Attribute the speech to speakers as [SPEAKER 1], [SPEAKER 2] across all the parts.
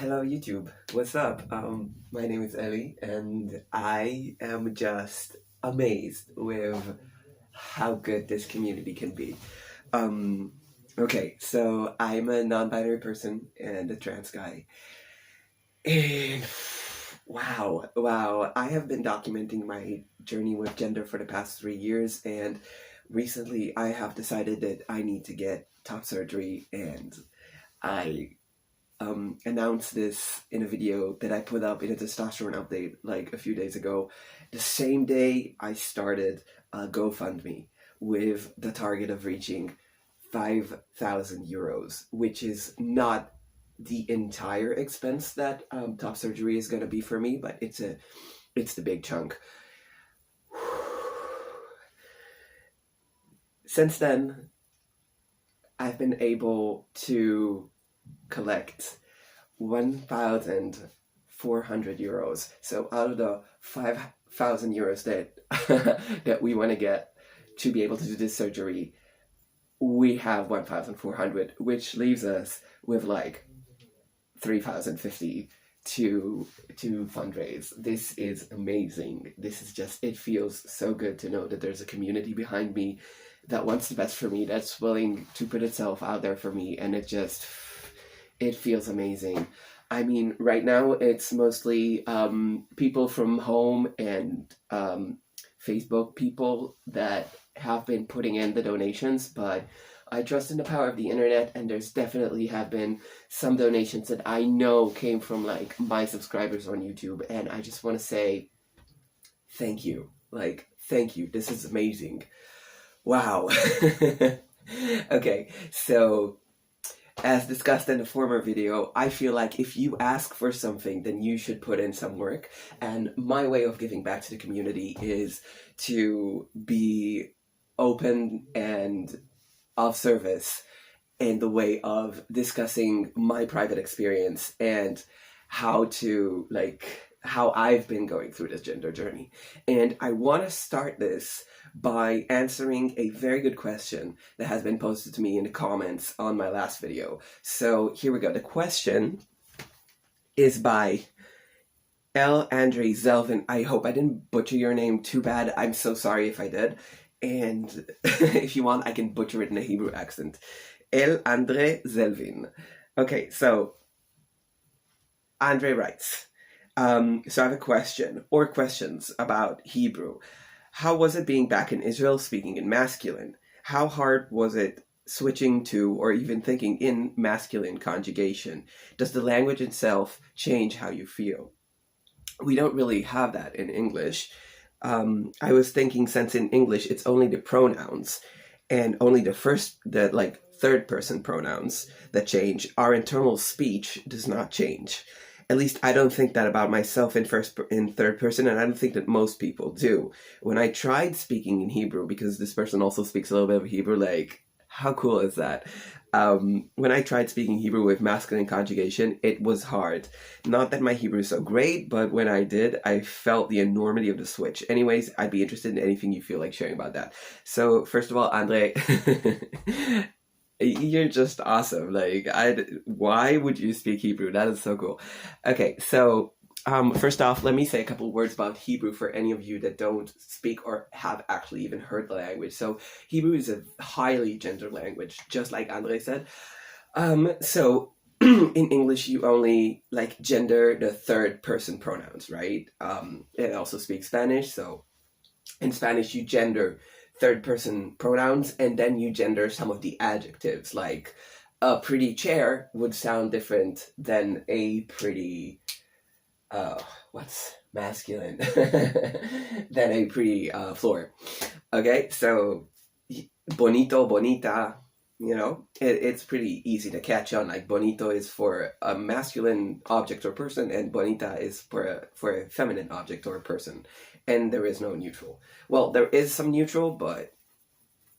[SPEAKER 1] Hello YouTube, what's up? My name is Ellie and I am just amazed with how good this community can be. Um, okay, so I'm a non-binary person and a trans guy. And wow, I have been documenting my journey with gender for the past 3 years, and recently I have decided that I need to get top surgery, and I announced this in a video that I put up in a testosterone update like a few days ago. The same day I started a GoFundMe with the target of reaching 5,000 euros, which is not the entire expense that top surgery is going to be for me, but it's the big chunk. Since then, I've been able to collect 1,400 euros. So out of the 5,000 euros that that we want to get to be able to do this surgery, we have 1,400, which leaves us with like 3,050 to fundraise. This is amazing. This is just, it feels so good to know that there's a community behind me that wants the best for me, that's willing to put itself out there for me, and it feels amazing. I mean, right now it's mostly people from home and Facebook people that have been putting in the donations, but I trust in the power of the internet, and there's definitely have been some donations that I know came from like my subscribers on YouTube, and I just want to say thank you. Like, thank you. This is amazing. Wow. Okay, so as discussed in the former video, I feel like if you ask for something, then you should put in some work. And my way of giving back to the community is to be open and of service in the way of discussing my private experience and how I've been going through this gender journey. And I want to start this by answering a very good question that has been posted to me in the comments on my last video. So here we go. The question is by L Andre Zelvin. I hope I didn't butcher your name too bad. I'm so sorry if I did. And if you want, I can butcher it in a Hebrew accent. L Andre Zelvin. Okay, so Andre writes, so I have a question or questions about Hebrew. How was it being back in Israel speaking in masculine? How hard was it switching to or even thinking in masculine conjugation? Does the language itself change how you feel? We don't really have that in English. I was thinking, since in English it's only the pronouns and only the third person pronouns that change, our internal speech does not change. At least I don't think that about myself in third person, and I don't think that most people do. When I tried speaking in Hebrew, because this person also speaks a little bit of Hebrew, like, how cool is that? When I tried speaking Hebrew with masculine conjugation, it was hard. Not that my Hebrew is so great, but when I did, I felt the enormity of the switch. Anyways, I'd be interested in anything you feel like sharing about that. So, first of all, Andre, you're just awesome. Like, why would you speak Hebrew? That is so cool. Okay, so first off, let me say a couple words about Hebrew for any of you that don't speak or have actually even heard the language. So Hebrew is a highly gendered language, just like Andre said. So in English, you only gender the third person pronouns, right? It also speaks Spanish. So in Spanish, you gender third person pronouns, and then you gender some of the adjectives. Like a pretty chair would sound different than a pretty what's masculine than a pretty floor. Okay, so bonito, bonita, it's pretty easy to catch on. Like, bonito is for a masculine object or person, and bonita is for a feminine object or person. And there is no neutral. Well, there is some neutral, but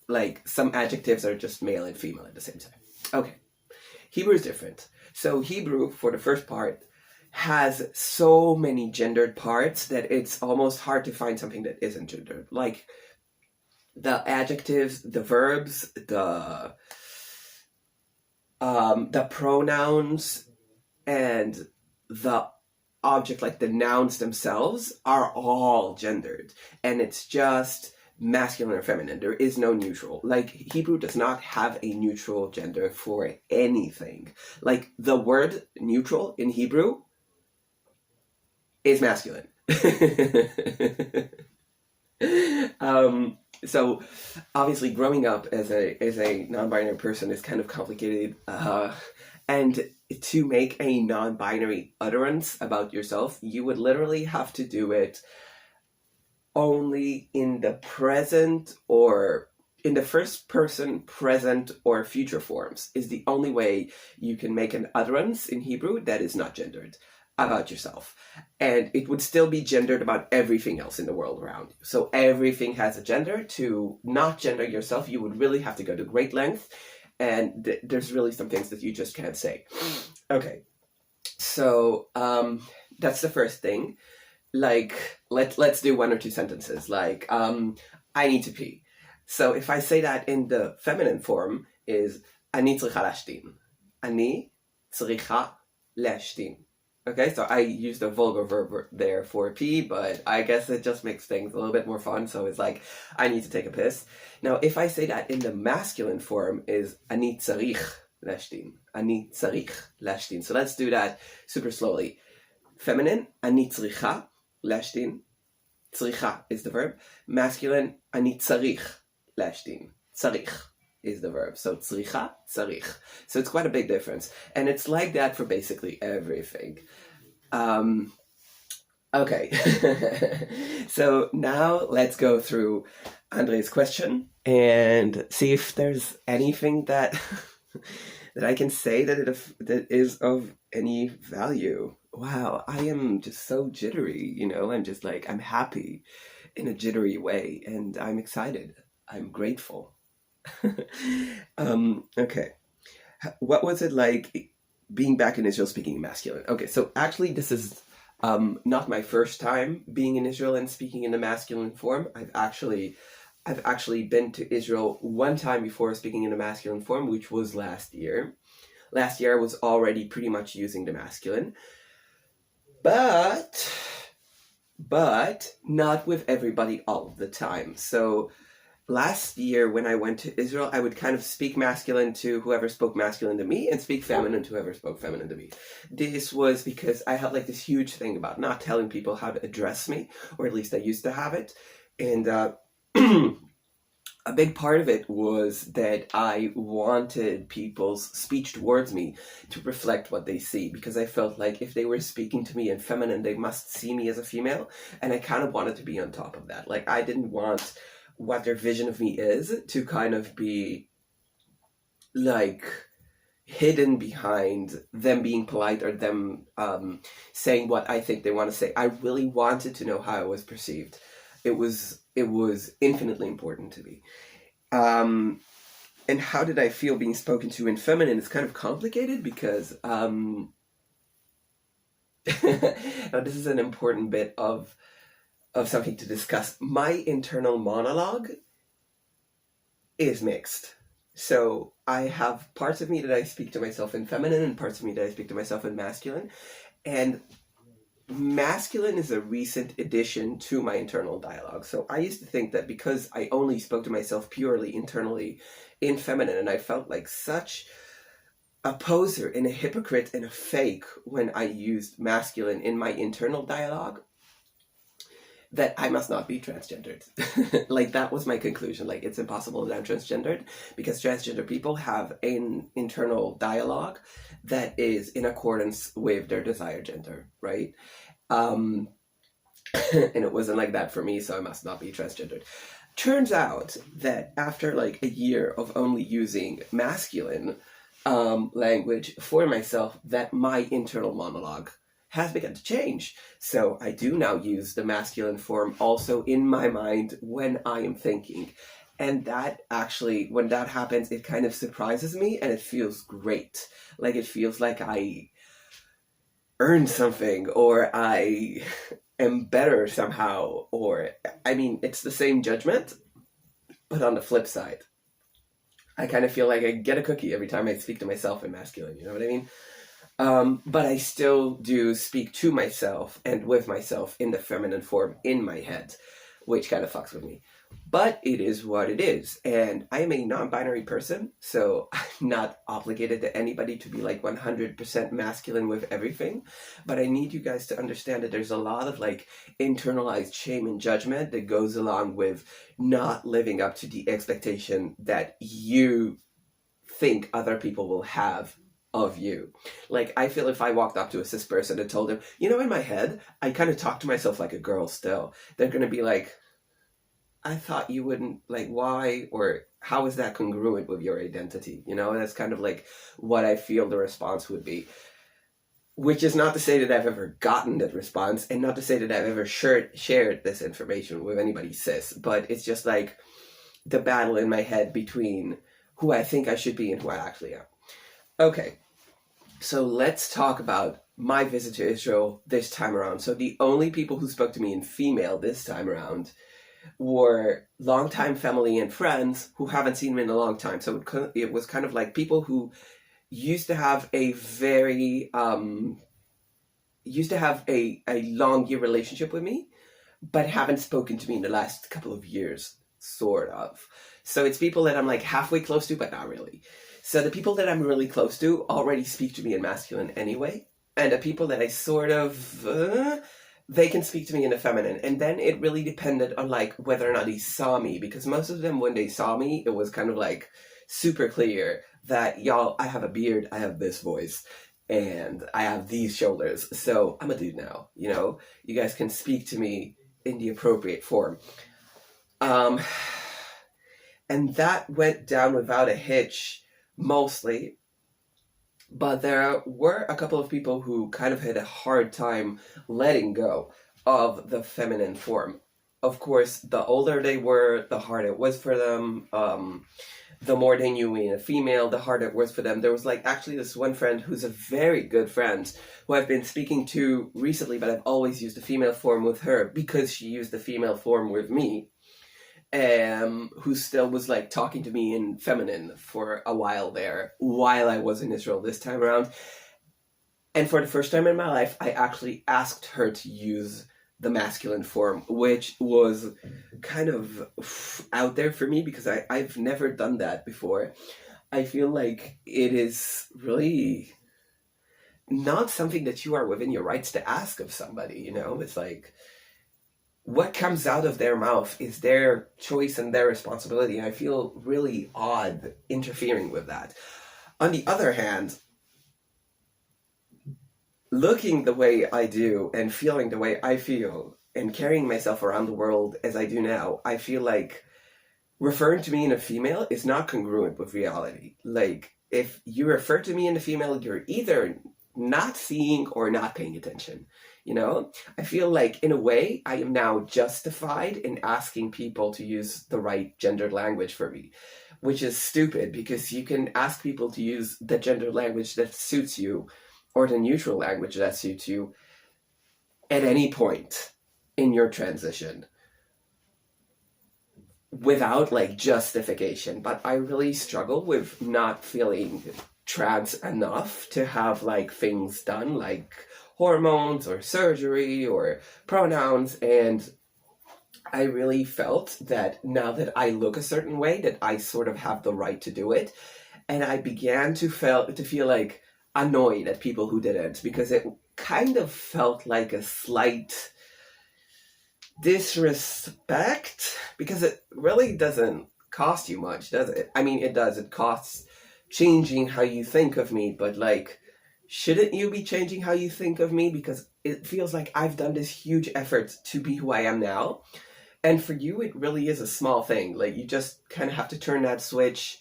[SPEAKER 1] like some adjectives are just male and female at the same time. Okay, Hebrew is different. So Hebrew, for the first part, has so many gendered parts that it's almost hard to find something that isn't gendered. Like the adjectives, the verbs, the pronouns, and the object, like the nouns themselves, are all gendered, and it's just masculine or feminine. There is no neutral. Like, Hebrew does not have a neutral gender for anything. Like, the word neutral in Hebrew is masculine. So obviously growing up as a non-binary person is kind of complicated, and to make a non-binary utterance about yourself, you would literally have to do it only in the present, or in the first person present or future forms is the only way you can make an utterance in Hebrew that is not gendered about yourself. And it would still be gendered about everything else in the world around you. So everything has a gender. To not gender yourself, you would really have to go to great length, and there's really some things that you just can't say. Okay, so that's the first thing. Like, let's do one or two sentences. Like, I need to pee. So if I say that in the feminine form is אני צריכה להשתין. אני צריכה להשתין. Okay, so I used a vulgar verb there for pee, but I guess it just makes things a little bit more fun. So it's like, I need to take a piss. Now, if I say that in the masculine form is אני צריך להשתין. אני צריך להשתין. So let's do that super slowly. Feminine, אני צריכה להשתין. צריכה is the verb. Masculine, אני צריך להשתין. צריך is the verb. So צריכה, צריך. So it's quite a big difference. And it's like that for basically everything. Okay. So now let's go through Andre's question and see if there's anything that that I can say that is of any value. Wow, I am just so jittery, I'm just like, I'm happy in a jittery way, and I'm excited. I'm grateful. Okay. What was it like being back in Israel speaking masculine? Okay, so actually this is not my first time being in Israel and speaking in the masculine form. I've actually been to Israel one time before speaking in the masculine form, which was last year. Last year I was already pretty much using the masculine. But not with everybody all of the time. So last year when I went to Israel, I would kind of speak masculine to whoever spoke masculine to me and speak feminine to whoever spoke feminine to me. This was because I had like this huge thing about not telling people how to address me, or at least I used to have it. And a big part of it was that I wanted people's speech towards me to reflect what they see, because I felt like if they were speaking to me in feminine, they must see me as a female, and I kind of wanted to be on top of that. Like, I didn't want what their vision of me is to kind of be like hidden behind them being polite or them saying what I think they want to say. I really wanted to know how I was perceived. It was infinitely important to me. And how did I feel being spoken to in feminine? It's kind of complicated because now this is an important bit of something to discuss. My internal monologue is mixed. So I have parts of me that I speak to myself in feminine and parts of me that I speak to myself in masculine. And masculine is a recent addition to my internal dialogue. So I used to think that because I only spoke to myself purely internally in feminine, and I felt like such a poser and a hypocrite and a fake when I used masculine in my internal dialogue, that I must not be transgendered. Like, that was my conclusion. Like, it's impossible that I'm transgendered, because transgender people have an internal dialogue that is in accordance with their desired gender, right? And it wasn't like that for me, so I must not be transgendered. Turns out that after like a year of only using masculine language for myself, that my internal monologue has begun to change. So I do now use the masculine form also in my mind when I am thinking. And that actually, when that happens, it kind of surprises me and it feels great. Like, it feels like I earned something, or I am better somehow, or, I mean, it's the same judgment, but on the flip side. I kind of feel like I get a cookie every time I speak to myself in masculine, you know what I mean? But I still do speak to myself and with myself in the feminine form in my head, which kind of fucks with me. But it is what it is. And I am a non-binary person, so I'm not obligated to anybody to be like 100% masculine with everything. But I need you guys to understand that there's a lot of like internalized shame and judgment that goes along with not living up to the expectation that you think other people will have of you. Like, I feel if I walked up to a cis person and told them, in my head, I kind of talk to myself like a girl still, they're going to be like, I thought you wouldn't, like, why, or how is that congruent with your identity? That's kind of like what I feel the response would be. Which is not to say that I've ever gotten that response, and not to say that I've ever shared this information with anybody cis, but it's just like the battle in my head between who I think I should be and who I actually am. Okay, so let's talk about my visit to Israel this time around. So the only people who spoke to me in female this time around were longtime family and friends who haven't seen me in a long time. So it was kind of like people who used to have a very, a long year relationship with me, but haven't spoken to me in the last couple of years, sort of. So it's people that I'm like halfway close to, but not really. So the people that I'm really close to already speak to me in masculine anyway. And the people that I sort of, they can speak to me in the feminine. And then it really depended on like whether or not he saw me. Because most of them, when they saw me, it was kind of like super clear that, y'all, I have a beard, I have this voice, and I have these shoulders. So I'm a dude now, You guys can speak to me in the appropriate form. And that went down without a hitch, mostly. But there were a couple of people who kind of had a hard time letting go of the feminine form. Of course, the older they were, the harder it was for them. The more they knew me in a female, the harder it was for them. There was like actually this one friend who's a very good friend who I've been speaking to recently, but I've always used the female form with her because she used the female form with me. Who still was like talking to me in feminine for a while there while I was in Israel this time around. And for the first time in my life, I actually asked her to use the masculine form, which was kind of out there for me because I've never done that before. I feel like it is really not something that you are within your rights to ask of somebody, It's like, what comes out of their mouth is their choice and their responsibility. And I feel really odd interfering with that. On the other hand, looking the way I do and feeling the way I feel and carrying myself around the world as I do now, I feel like referring to me in a female is not congruent with reality. Like, if you refer to me in a female, you're either not seeing or not paying attention. I feel like in a way I am now justified in asking people to use the right gendered language for me, which is stupid because you can ask people to use the gendered language that suits you or the neutral language that suits you at any point in your transition without like justification. But I really struggle with not feeling trans enough to have like things done like hormones or surgery or pronouns, and I really felt that now that I look a certain way that I sort of have the right to do it. And I began to feel like annoyed at people who didn't, because it kind of felt like a slight disrespect, because it really doesn't cost you much, does it? I mean, it does. It costs changing how you think of me, but like, shouldn't you be changing how you think of me? Because it feels like I've done this huge effort to be who I am now. And for you, it really is a small thing. Like, you just kind of have to turn that switch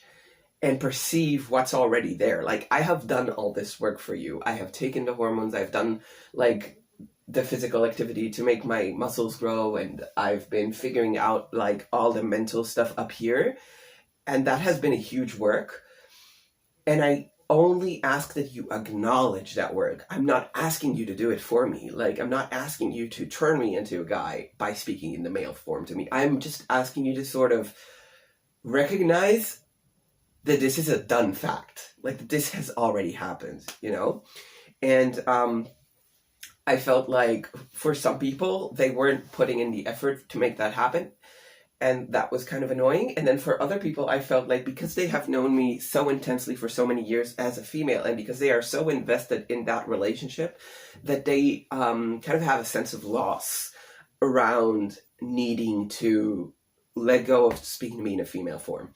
[SPEAKER 1] and perceive what's already there. Like, I have done all this work for you. I have taken the hormones. I've done, like, the physical activity to make my muscles grow. And I've been figuring out, like, all the mental stuff up here. And that has been a huge work. And I only ask that you acknowledge that work. I'm not asking you to do it for me. Like, I'm not asking you to turn me into a guy by speaking in the male form to me. I'm just asking you to sort of recognize that this is a done fact. Like, this has already happened, And I felt like for some people, they weren't putting in the effort to make that happen. And that was kind of annoying. And then for other people, I felt like because they have known me so intensely for so many years as a female, and because they are so invested in that relationship, that they kind of have a sense of loss around needing to let go of speaking to me in a female form.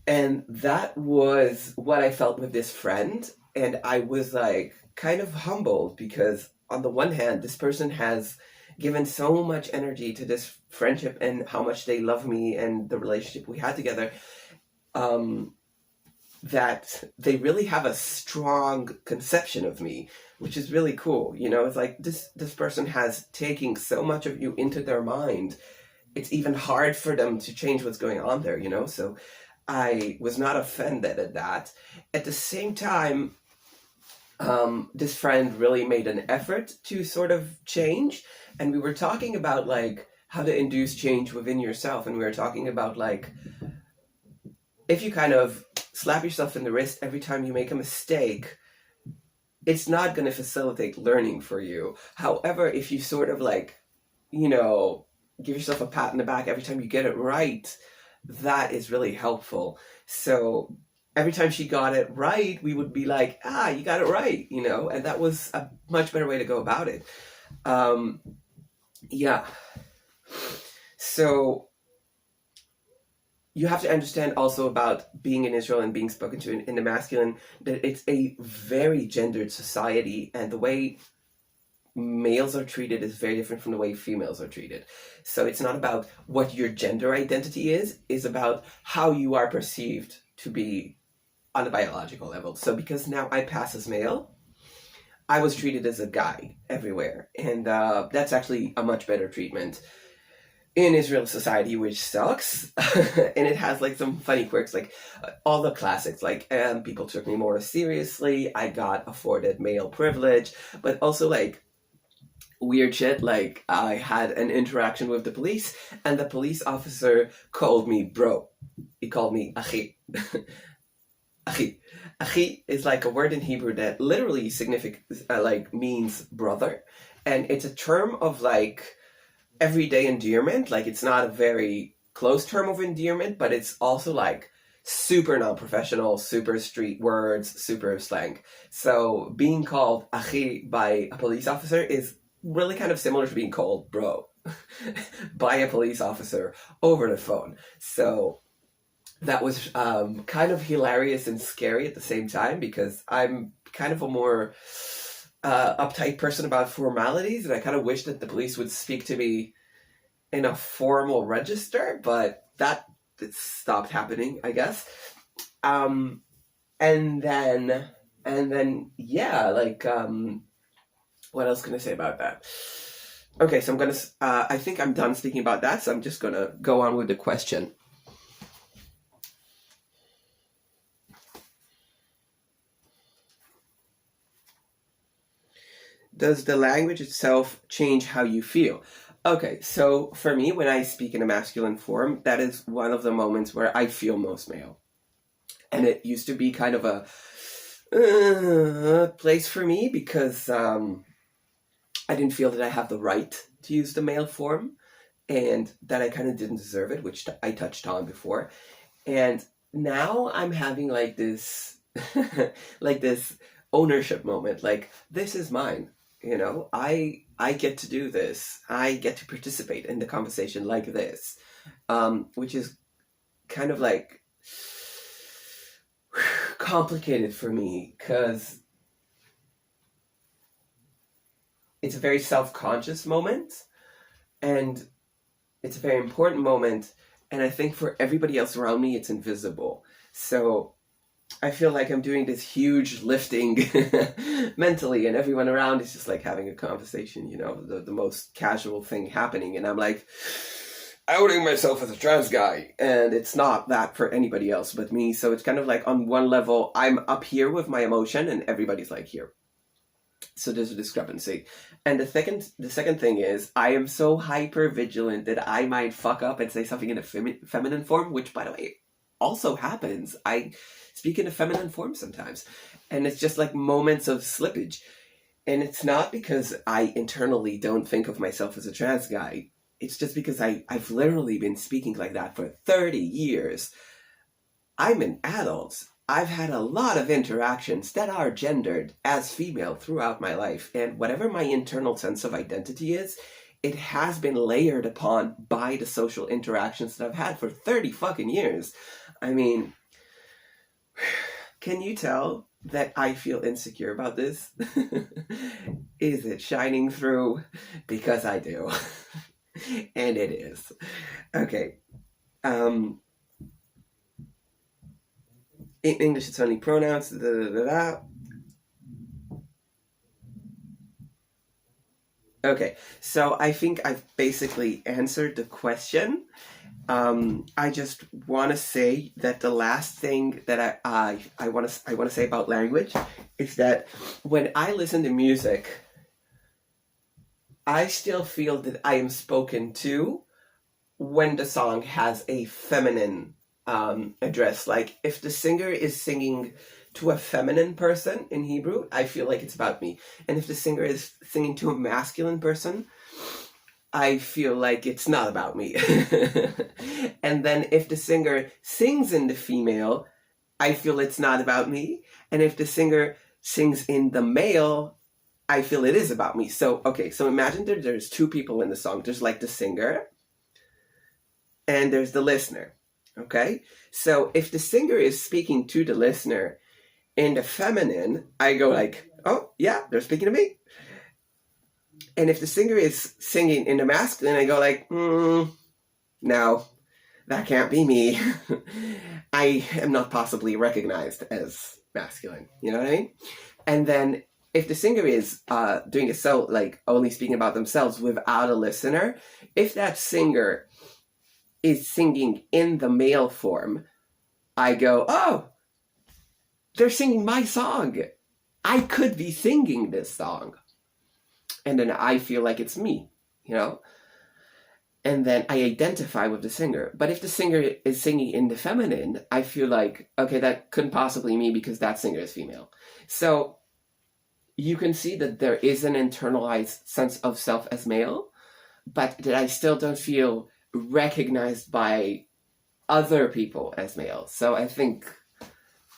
[SPEAKER 1] And that was what I felt with this friend. And I was like kind of humbled because on the one hand, this person has given so much energy to this friendship and how much they love me and the relationship we had together, that they really have a strong conception of me, which is really cool. You know, it's like this person has taken so much of you into their mind. It's even hard for them to change what's going on there, you know? So I was not offended at that. At the same time, this friend really made an effort to sort of change. And we were talking about like how to induce change within yourself. And we were talking about like, if you kind of slap yourself in the wrist every time you make a mistake, it's not going to facilitate learning for you. However, if you sort of like, you know, give yourself a pat in the back every time you get it right, that is really helpful. So every time she got it right, we would be like, you got it right, you know, and that was a much better way to go about it. Yeah. So you have to understand also about being in Israel and being spoken to in the masculine, that it's a very gendered society, and the way males are treated is very different from the way females are treated. So it's not about what your gender identity is about how you are perceived to be on a biological level. So because now I pass as male, I was treated as a guy everywhere. And that's actually a much better treatment in Israel society, which sucks. And it has like some funny quirks, like all the classics, like people took me more seriously, I got afforded male privilege, but also like weird shit, like I had an interaction with the police and the police officer called me bro. He called me achi. Achi. Achi is like a word in Hebrew that literally like means brother, and it's a term of like everyday endearment. Like it's not a very close term of endearment, but it's also like super non-professional, super street words, super slang. So being called achi by a police officer is really kind of similar to being called bro by a police officer over the phone. So that was kind of hilarious and scary at the same time, because I'm kind of a more uptight person about formalities, and I kind of wish that the police would speak to me in a formal register, but that stopped happening, I guess. And then yeah, like what else can I say about that? Okay, so I'm gonna I think I'm done speaking about that, so I'm just gonna go on with the question. Does the language itself change how you feel? Okay, so for me, when I speak in a masculine form, that is one of the moments where I feel most male. And it used to be kind of a place for me, because I didn't feel that I have the right to use the male form, and that I kind of didn't deserve it, which I touched on before. And now I'm having like this, like this ownership moment, like this is mine. You know, I get to do this. I get to participate in the conversation like this, which is kind of like complicated for me, because it's a very self-conscious moment, and it's a very important moment, and I think for everybody else around me, it's invisible. So I feel like I'm doing this huge lifting mentally, and everyone around is just like having a conversation, you know, the most casual thing happening, and I'm like outing myself as a trans guy, and it's not that for anybody else but me. So it's kind of like on one level, I'm up here with my emotion, and everybody's like here. So there's a discrepancy. And the second thing is, I am so hyper vigilant that I might fuck up and say something in a feminine form, which, by the way, also happens. I speak in a feminine form sometimes, and it's just like moments of slippage. And it's not because I internally don't think of myself as a trans guy. It's just because I've literally been speaking like that for 30 years. I'm an adult. I've had a lot of interactions that are gendered as female throughout my life, and whatever my internal sense of identity is, it has been layered upon by the social interactions that I've had for 30 fucking years. I mean, can you tell that I feel insecure about this? Is it shining through? Because I do. And it is. Okay. In English, it's only pronouns. Da, da, da, da. Okay, so I think I've basically answered the question. I just want to say that the last thing that I want to say about language is that when I listen to music, I still feel that I am spoken to when the song has a feminine address. Like if the singer is singing to a feminine person in Hebrew, I feel like it's about me. And if the singer is singing to a masculine person, I feel like it's not about me. And then if the singer sings in the female, I feel it's not about me. And if the singer sings in the male, I feel it is about me. So, okay, so imagine there's two people in the song. There's like the singer and there's the listener, okay? So if the singer is speaking to the listener in the feminine, I go like, oh, yeah, they're speaking to me. And if the singer is singing in the masculine, I go like, no, that can't be me. I am not possibly recognized as masculine. You know what I mean? And then if the singer is doing a so like only speaking about themselves without a listener, if that singer is singing in the male form, I go, oh, they're singing my song. I could be singing this song. And then I feel like it's me, you know? And then I identify with the singer. But if the singer is singing in the feminine, I feel like, okay, that couldn't possibly be me because that singer is female. So you can see that there is an internalized sense of self as male, but that I still don't feel recognized by other people as male. So I think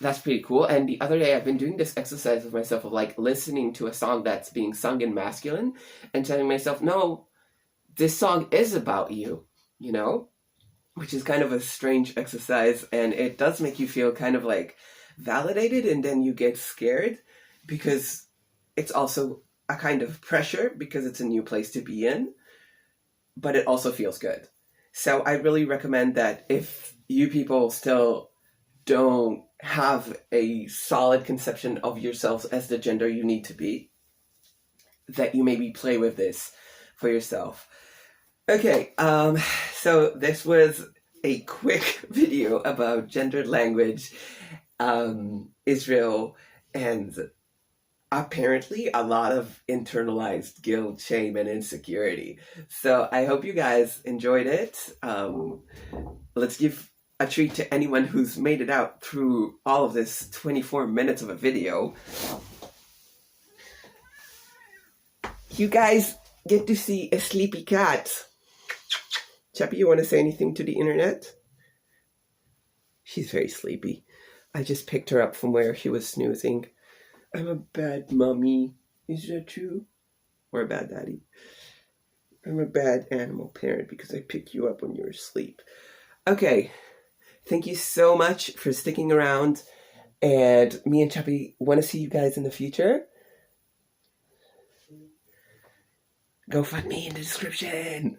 [SPEAKER 1] that's pretty cool. And the other day I've been doing this exercise with myself of like listening to a song that's being sung in masculine and telling myself, no, this song is about you, you know? Which is kind of a strange exercise, and it does make you feel kind of like validated, and then you get scared because it's also a kind of pressure because it's a new place to be in, but it also feels good. So I really recommend that if you people still don't have a solid conception of yourselves as the gender you need to be, that you maybe play with this for yourself. Okay, so this was a quick video about gendered language, Israel, and apparently a lot of internalized guilt, shame, and insecurity. So I hope you guys enjoyed it. Let's give a treat to anyone who's made it out through all of this 24 minutes of a video. You guys get to see a sleepy cat. Chappie, you want to say anything to the internet? She's very sleepy. I just picked her up from where she was snoozing. I'm a bad mommy. Is that true? Or a bad daddy? I'm a bad animal parent because I picked you up when you were asleep. Okay. Thank you so much for sticking around. And me and Chappie want to see you guys in the future. Go find me in the description.